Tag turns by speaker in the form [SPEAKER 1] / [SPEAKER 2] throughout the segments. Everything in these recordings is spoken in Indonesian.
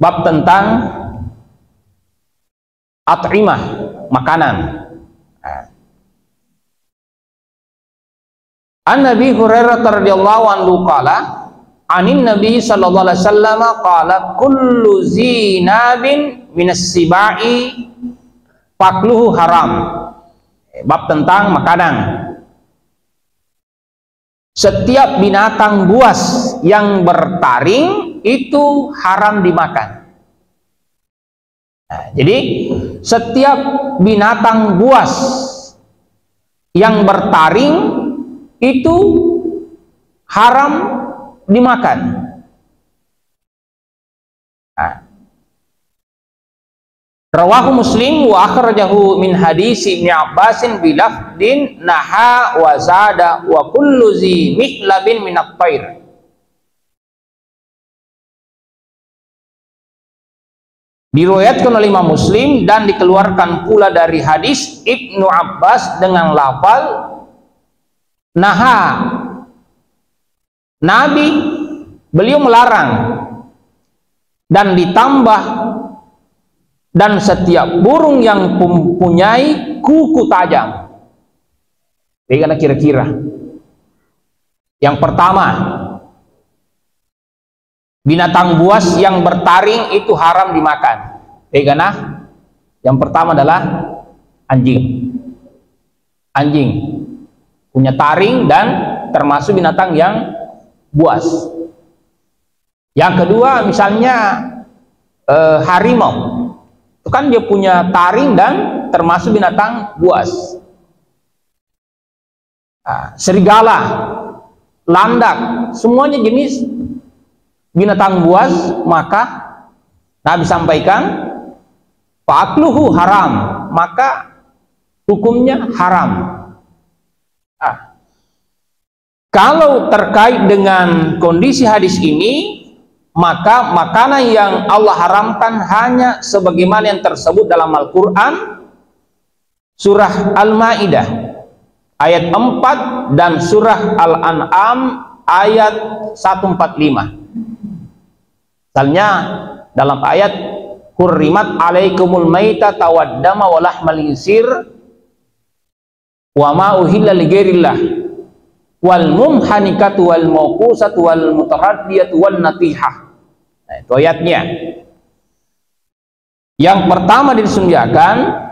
[SPEAKER 1] Bab tentang at'imah, makanan. An Nabi Hurairah radhiyallahu anhu qala anin Nabi sallallahu alaihi wasallam qala kullu zinabin minas sibai fakluhu haram. Bab tentang makanan. Setiap binatang buas yang bertaring itu haram dimakan. Nah, jadi setiap binatang buas yang bertaring itu haram dimakan. Nah, rawahu Muslim wa akhrajahu min hadis Ibnu Abbasin bi lafdin naha wa zada wa kullu zi mihlabin min at-thair. Diriwayatkan oleh Imam Muslim dan dikeluarkan pula dari hadis Ibnu Abbas dengan lafal naha, Nabi beliau melarang, dan ditambah dan setiap burung yang mempunyai kuku tajam. Bagaimana kira-kira? Yang pertama, binatang buas yang bertaring itu haram dimakan. Bagaimana? Yang pertama adalah anjing. Anjing punya taring dan termasuk binatang yang buas. Yang kedua misalnya harimau, itu kan dia punya taring dan termasuk binatang buas. Serigala, landak, semuanya jenis binatang buas, maka Nabi sampaikan fa'akluhu haram, maka hukumnya haram. Kalau terkait dengan kondisi hadis ini, maka makanan yang Allah haramkan hanya sebagaimana yang tersebut dalam Al-Quran surah Al-Ma'idah ayat 4 dan surah Al-An'am ayat 145. Misalnya dalam ayat hurrimat alaikumul maitata waddama wa lahmal khinzir wa ma uhilla li ghairillah wal mumhanikatu wal mawqusatu wal mutaraddiyatu wan natihah. Nah, itu ayatnya. Yang pertama disunjahkan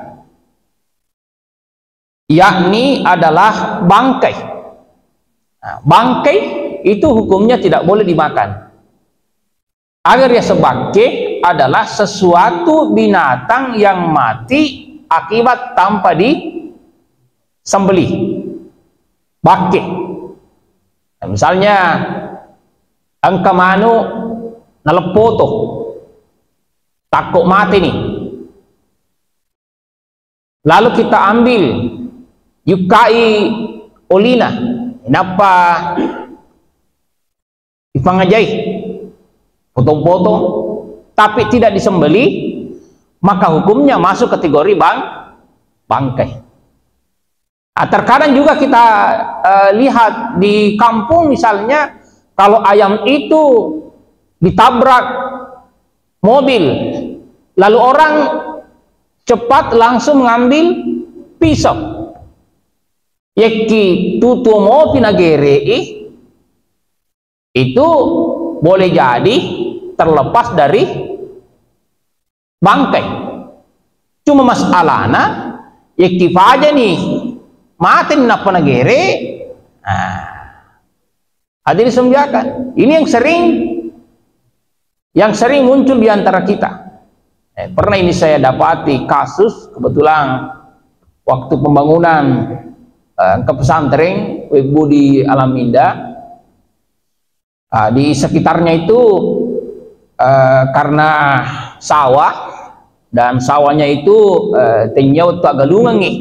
[SPEAKER 1] yakni adalah bangkai. Nah, bangkai itu hukumnya tidak boleh dimakan. Agar ya sebagai adalah sesuatu binatang yang mati akibat tanpa disembelih. Bangkai. Nah, misalnya angka manu nalepoto takut mati nih, lalu kita ambil yukai olina kenapa dipangajai potong-potong tapi tidak disembeli, maka hukumnya masuk kategori bangkai. Terkadang juga kita lihat di kampung misalnya, kalau ayam itu ditabrak mobil, lalu orang cepat langsung mengambil pisau. Yeki tutumo pinagere itu boleh jadi terlepas dari bangkai. Cuma masalahnya yeki aja nih matin napa negere. Hadir disembelihkan. Ini yang sering muncul di antara kita. Pernah ini saya dapati kasus, kebetulan waktu pembangunan ke pesantren Ibu di Alaminda, di sekitarnya itu karena sawah, dan sawahnya itu tenyau agak lungang nih.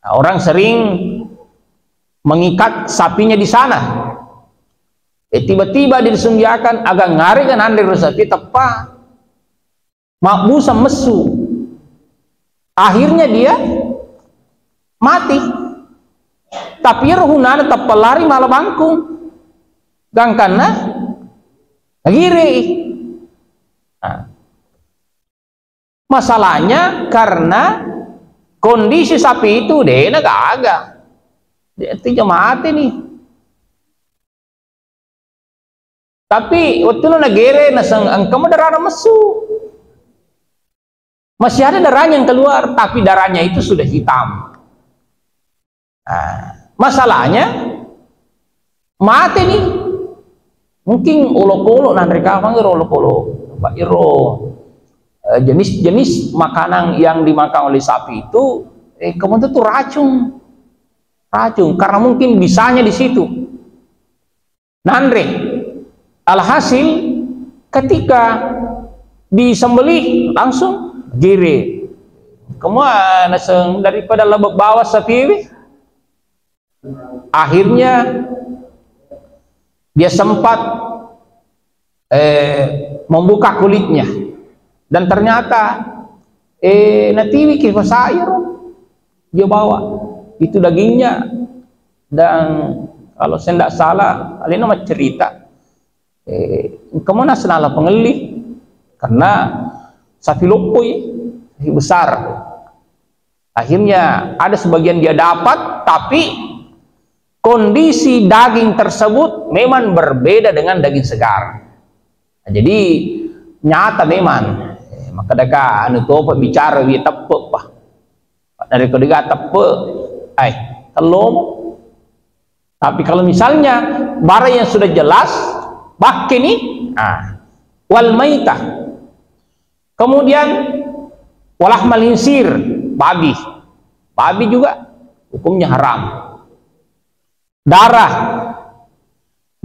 [SPEAKER 1] Orang sering mengikat sapinya di sana. Tiba-tiba disembelihkan agak ngari kan ande sapi tepa makbusa mesu. Akhirnya dia mati. Tapi rohunana tepa lari malah bangkung. Gangkana ngiri. Masalahnya karena kondisi sapi itu deh agak dia mati nih. Tapi waktu lu nagere nasang angkam darah mesu. Masih ada darahnya yang keluar, tapi darahnya itu sudah hitam. Nah, masalahnya mati nih. Mungkin olok-olok nanti kapan olok-olok Pak Iro. Jenis-jenis makanan yang dimakan oleh sapi itu kemudian itu racun karena mungkin bisanya di situ. Nandre alhasil ketika disembelih langsung gire kemana daripada lebih bawa sapi. Akhirnya dia sempat membuka kulitnya dan ternyata natiwi kifah sayur dia bawa itu dagingnya. Dan kalau saya tidak salah kalian nama cerita kemana senala pengelih karena sapi lopoi besar. Akhirnya ada sebagian dia dapat, tapi kondisi daging tersebut memang berbeda dengan daging segar. Nah, jadi nyata memang maka deka anu to bicara wi tepuk pak dari kedega tepuk telom. Tapi kalau misalnya barang yang sudah jelas bak ini wal maitah, kemudian walah malinsir babi juga hukumnya haram. Darah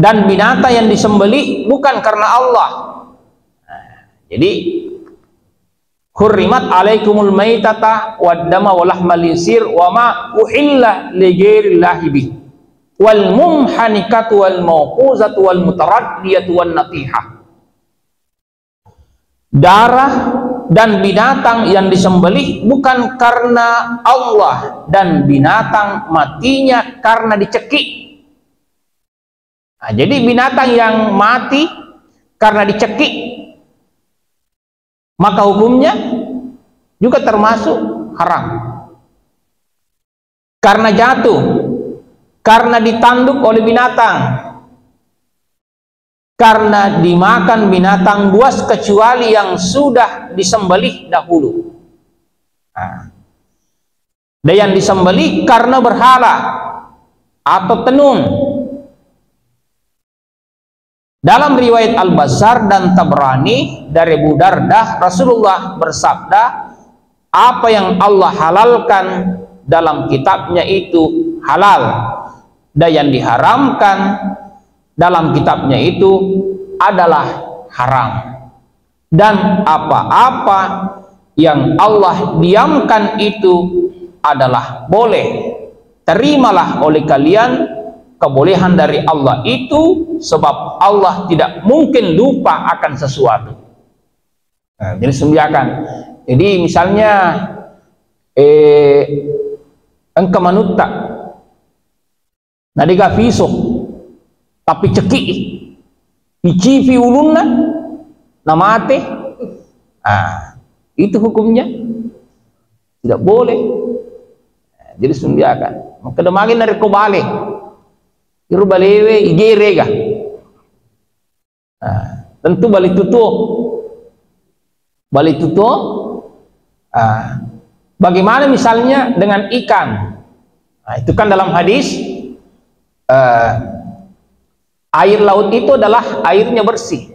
[SPEAKER 1] dan binatang yang disembelih bukan karena Allah. Jadi hurrimat alaikumul maitata waddama walahmal khinzir wa ma uhilla li ghairillahi bih wal mumhanikatu wal mawquzatu wal mutaraddiyatu wan natihah. Darah dan binatang yang disembelih bukan karena Allah, dan binatang matinya karena dicekik. Nah, jadi binatang yang mati karena dicekik maka hukumnya juga termasuk haram. Karena jatuh, karena ditanduk oleh binatang, karena dimakan binatang buas kecuali yang sudah disembelih dahulu. Dan yang disembelih karena berhala atau tenun. Dalam riwayat Al-Bazzar dan Tabrani dari Abu Dardah, Rasulullah bersabda, apa yang Allah halalkan dalam kitabnya itu halal, dan yang diharamkan dalam kitabnya itu adalah haram. Dan apa-apa yang Allah diamkan itu adalah boleh. Terimalah oleh kalian kebolehan dari Allah itu, sebab Allah tidak mungkin lupa akan sesuatu. Nah, jadi sembiakan. Jadi misalnya engkau manutta nadiga fisuk tapi cekik icipi ulunna namate, itu hukumnya tidak boleh. Jadi sembiakan. Maka demagin dari kobale iru balewe igerega. Tentu balik tutup. Bagaimana misalnya dengan ikan? Itu kan dalam hadis air laut itu adalah airnya bersih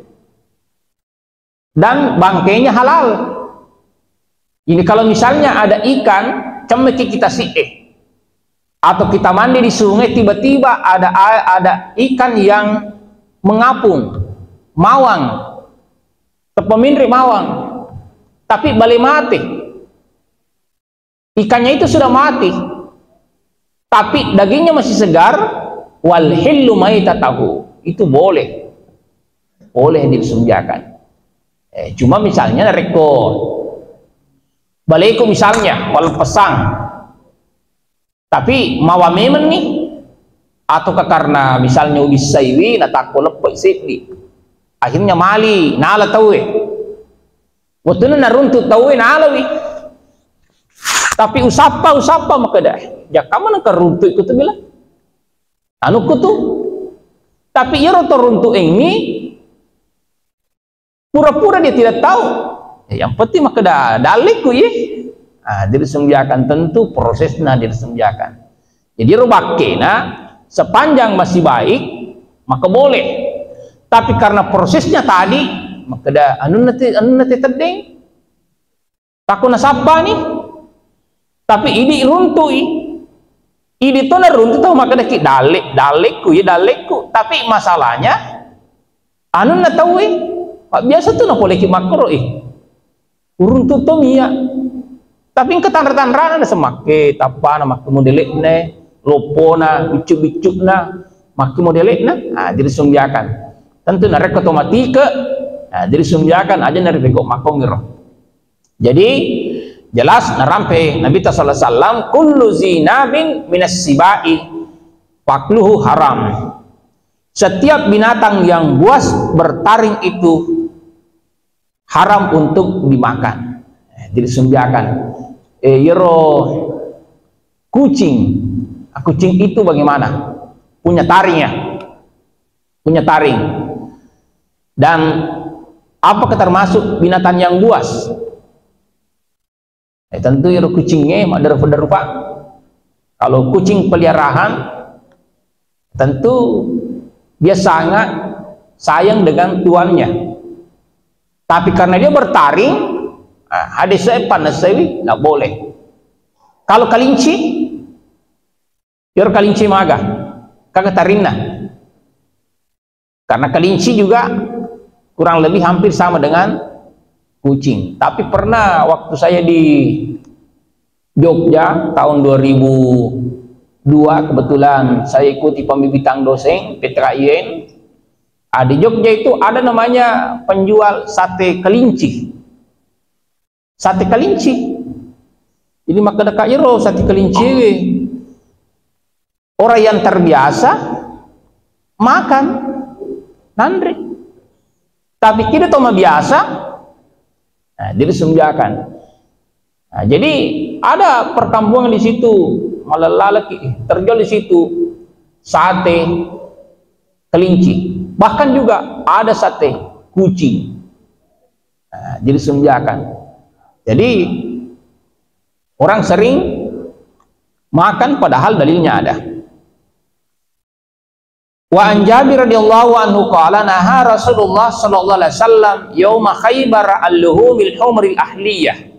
[SPEAKER 1] dan bangkainya halal. Ini kalau misalnya ada ikan cemeki kita atau kita mandi di sungai, tiba-tiba ada ikan yang mengapung, mawang, tepemindri mawang, tapi balik mati. Ikannya itu sudah mati, tapi dagingnya masih segar. Wal hillu maitatahu, itu boleh disembelihkan. Cuma misalnya reko baliku misalnya wal pesang, tapi mawa memen nih, ataukah karena misalnya ubisaiwi natako lepek sipli, akhirnya mali nala tahu waktu na runtut tawin alawi. Tapi usapa maka dah. Ya kamu nak runtut itu tu bilang. Anu kutu. Tapi ia rotor runtuk ini pura-pura dia tidak tahu. Yang penting maka dah daliku ya. Diresumjakan tentu prosesnya diresumjakan. Jadi rubakena sepanjang masih baik maka boleh. Tapi karena prosesnya tadi maka dah anu nanti terding. Takut nasapa nih. Tapi ini runtui. Ini tu na runtuh tahu maka dah dalekku. Tapi masalahnya anu na tahu biasa tu na boleh ki makro runtuh tu mia. Tapi ketan-tanran ada semak apa nama modelik ne lopona bicuk na maki modelik na jadi sumbiakan tentu na rek otomatik jadi sumbiakan aja na rek makongiro. Jadi jelas narampe Nabi sallallahu alaihi wasallam kullu zinabin minas sibai fakluhu haram. Setiap binatang yang buas bertaring itu haram untuk dimakan. Jadi sumbiakan kucing itu bagaimana? Punya taring. Dan apakah termasuk binatang yang buas? Tentu kucingnya ada rupa. Kalau kucing peliharaan tentu dia sangat sayang dengan tuannya. Tapi karena dia bertaring, hadis saya panas saya tidak boleh. Kalau kalinci maga, kagak tarinna. Karena kalinci juga kurang lebih hampir sama dengan kucing. Tapi pernah waktu saya di Jogja tahun 2002 kebetulan saya ikuti pembibitan dosen PTKIN. Di Jogja itu ada namanya penjual sate kelinci. Jadi maka dekat sate kelinci. Orang yang terbiasa makan nandri. Tapi kita toma biasa diresumjakan. Jadi ada perkampungan di situ, malah terjual di situ sate kelinci. Bahkan juga ada sate kucing. Diresumjakan. Jadi orang sering makan padahal dalilnya ada. Wa an Jabir radhiyallahu anhu qala naha Rasulullah sallallahu alaihi wasallam yauma Khaybar al-luhumil humril ahliyah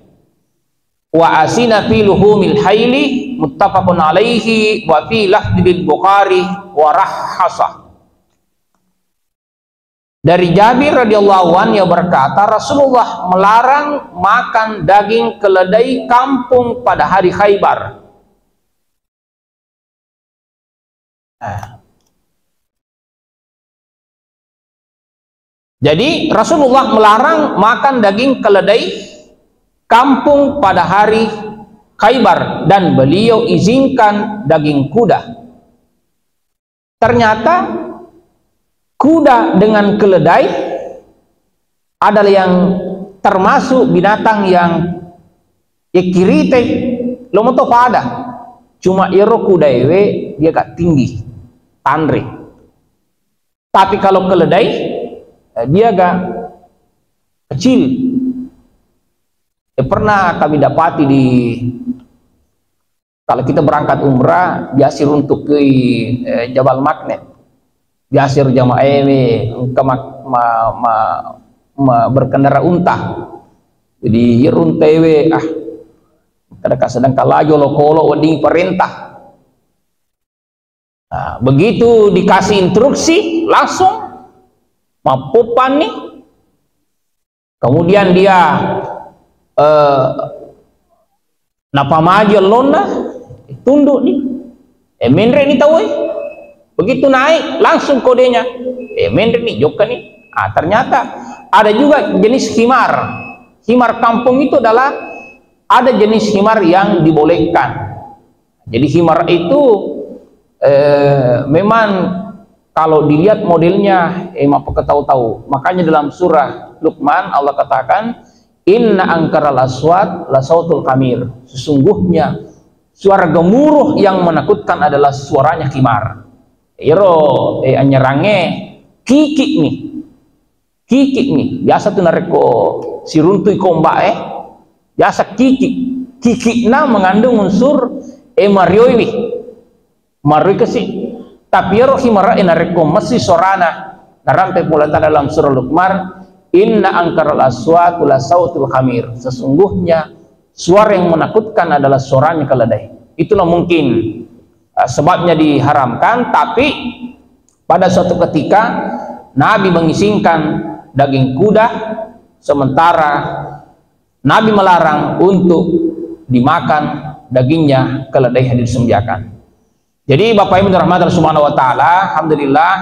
[SPEAKER 1] wa asina fi luhumil hayli muttafaqun alaihi wa fi lafdil Bukhari wa rahhasa. Dari Jabir radhiyallahu anhu yang berkata Rasulullah melarang makan daging keledai kampung pada hari Khaybar. Jadi Rasulullah melarang makan daging keledai kampung pada hari Khaybar dan beliau izinkan daging kuda. Ternyata kuda dengan keledai adalah yang termasuk binatang yang kirite lomoto pada cuma iro kuda dia gak tinggi tandre. Tapi kalau keledai dia agak kecil. Pernah kami dapati kalau kita berangkat umrah biasir untuk ke Jabal Magnet, biasir jamaah berkendara unta. Jadi runtewe kadang sedang kalajo lokolo wading perintah. Begitu dikasih instruksi langsung mapupan nih, kemudian dia napa maju lona tunduk nih mendre nih tahu begitu naik langsung kodenya mendre nih jokka nih. Ternyata ada juga jenis himar kampung itu adalah ada jenis himar yang dibolehkan. Jadi himar itu memang kalau dilihat modelnya, apakah tahu-tahu. Makanya dalam surah Luqman Allah katakan, Inna angkaral aswat la sautul kamir. Sesungguhnya suara gemuruh yang menakutkan adalah suaranya kimar. Iro anyarange kikik nih. Kikik nih. Biasa tuh nareko siruntui komba biasa kikik. Kikikna mengandung unsur marioi. Marioi kesih. Tapi iro himara nareko masih sorana. Narampe pula dalam surah Luqman, inna angkaral aswat la sautul hamir. Sesungguhnya suara yang menakutkan adalah suaranya keledai. Itulah mungkin sebabnya diharamkan. Tapi pada suatu ketika Nabi mengizinkan daging kuda, sementara Nabi melarang untuk dimakan dagingnya keledai yang disembelihkan. Jadi Bapak Ibu rahmatan subhanahu wa ta'ala, alhamdulillah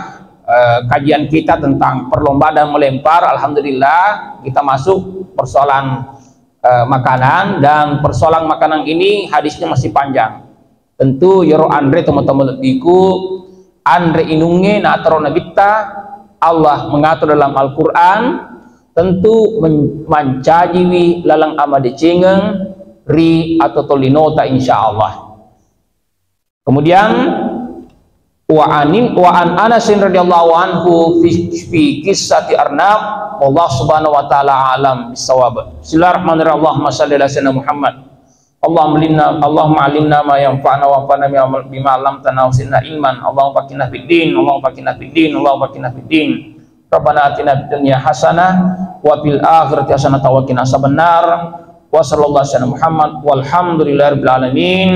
[SPEAKER 1] kajian kita tentang perlombaan melempar, alhamdulillah kita masuk persoalan makanan. Dan persoalan makanan ini hadisnya masih panjang. Tentu yoro andre teman-teman iku andre inunge nataro nabita, Allah mengatur dalam Al-Quran, tentu mencajiwi lalang amade cengeng ri atau tolinota insyaallah. Kemudian wa an Anas radhiyallahu anhu fi qissati Arnab, Allah subhanahu wa ta'ala alam bisawab. Bismillahirrahmanirrahim. Allahumma shalli ala sayyidina Muhammad. Allahumma alimna ma yanfa'una wa anfa'na bima 'allamtana wa zidna ilman. Allahumma faqihna fid din, Allahumma faqihna fid din, Allahumma faqihna fid din. Rabbana atina fid dunya hasanah wa fil akhirati hasanah wa qina adzabannar. Wa sallallahu alaihi Muhammad walhamdulillahirabbil alamin.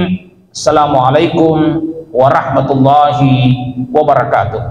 [SPEAKER 1] Assalamualaikum warahmatullahi wabarakatuh.